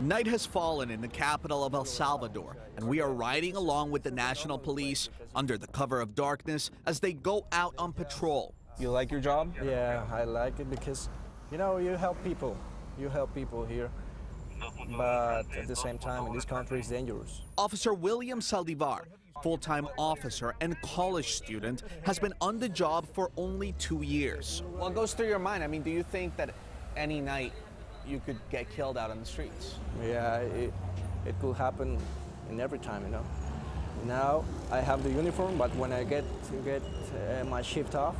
Night has fallen in the capital of El Salvador, and we are riding along with the National Police under the cover of darkness as they go out on patrol. You like your job? Yeah, I like it because, you know, you help people. You help people here. But at the same time, in this country, it's dangerous. Officer William Zaldivar, full-time officer and college student, has been on the job for only 2 years. What goes through your mind? I mean, do you think that any night you could get killed out on the streets? Yeah, it could happen in every time, you know. Now I have the uniform, but when I get my shift off,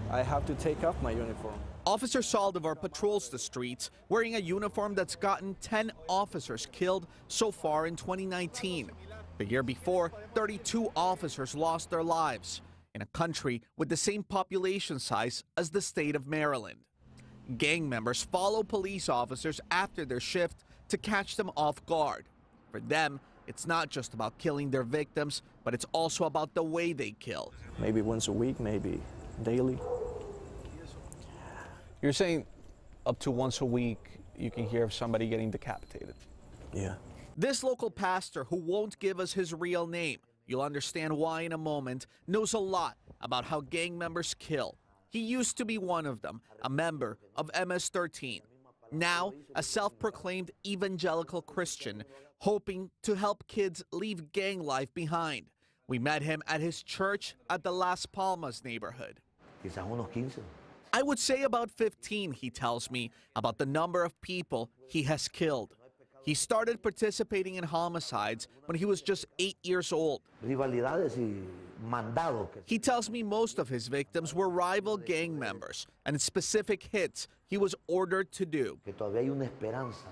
I have to take off my uniform. Officer Salvador patrols the streets wearing a uniform that's gotten 10 officers killed so far in 2019. The year before, 32 officers lost their lives in a country with the same population size as the state of Maryland. Gang members follow police officers after their shift to catch them off guard. For them, it's not just about killing their victims, but it's also about the way they kill. Maybe once a week, maybe daily. You're saying up to once a week you can hear of somebody getting decapitated? Yeah. This local pastor, who won't give us his real name, you'll understand why in a moment, knows a lot about how gang members kill. He used to be one of them, a member of MS-13. Now, a self-proclaimed evangelical Christian, hoping to help kids leave gang life behind. We met him at his church at the Las Palmas neighborhood. I would say about 15, he tells me, about the number of people he has killed. He started participating in homicides when he was just 8 years old. He tells me most of his victims were rival gang members, and specific hits he was ordered to do.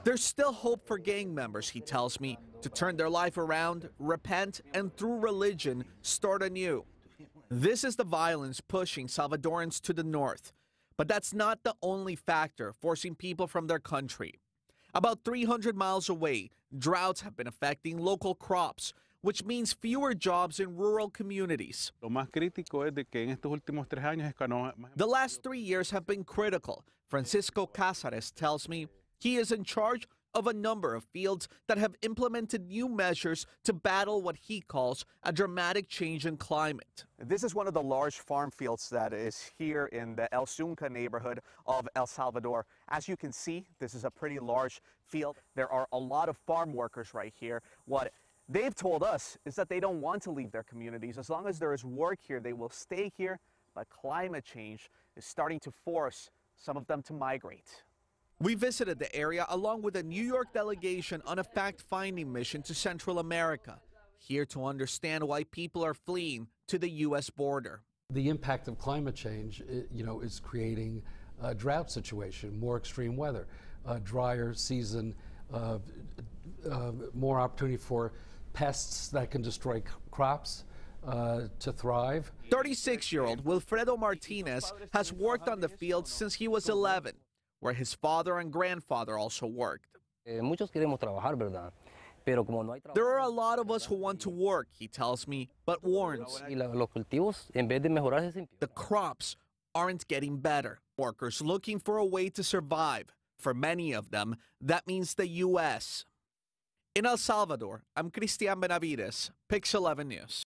There's still hope for gang members, he tells me, to turn their life around, repent, and through religion, start anew. This is the violence pushing Salvadorans to the north. But that's not the only factor forcing people from their country. About 300 miles away, droughts have been affecting local crops, which means fewer jobs in rural communities. The last 3 years have been critical. Francisco Cázares tells me he is in charge of a number of fields that have implemented new measures to battle what he calls a dramatic change in climate. This is one of the large farm fields that is here in the El Zunca neighborhood of El Salvador. As you can see, this is a pretty large field. There are a lot of farm workers right here. What they've told us is that they don't want to leave their communities. As long as there is work here, they will stay here, but climate change is starting to force some of them to migrate. We visited the area along with a New York delegation on a fact-finding mission to Central America, here to understand why people are fleeing to the U.S. border. The impact of climate change, is creating a drought situation, more extreme weather, a drier season, more opportunity for pests that can destroy crops to thrive. 36-year-old Wilfredo Martinez has worked on the field since he was 11. Where his father and grandfather also worked. There are a lot of us who want to work, he tells me, but warns. The crops aren't getting better. Workers looking for a way to survive. For many of them, that means the U.S. In El Salvador, I'm Cristian Benavides, Pix 11 News.